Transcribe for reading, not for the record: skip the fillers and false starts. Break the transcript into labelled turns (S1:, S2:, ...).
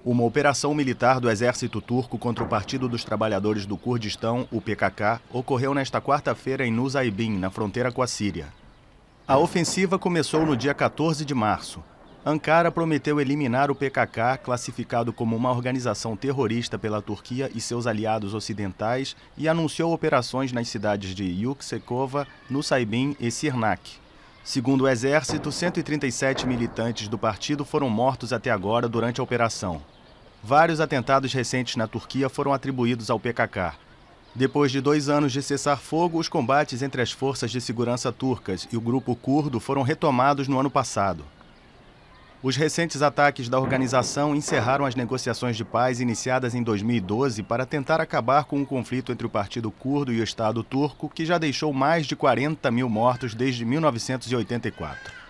S1: Uma operação militar do exército turco contra o Partido dos Trabalhadores do Kurdistão, o PKK, ocorreu nesta quarta-feira em Nusaybin, na fronteira com a Síria. A ofensiva começou no dia 14 de março. Ankara prometeu eliminar o PKK, classificado como uma organização terrorista pela Turquia e seus aliados ocidentais, e anunciou operações nas cidades de Yüksekova, Nusaybin e Sirnak. Segundo o exército, 137 militantes do partido foram mortos até agora durante a operação. Vários atentados recentes na Turquia foram atribuídos ao PKK. Depois de 2 anos de cessar-fogo, os combates entre as forças de segurança turcas e o grupo curdo foram retomados no ano passado. Os recentes ataques da organização encerraram as negociações de paz iniciadas em 2012 para tentar acabar com o conflito entre o Partido Curdo e o Estado Turco, que já deixou mais de 40 mil mortos desde 1984.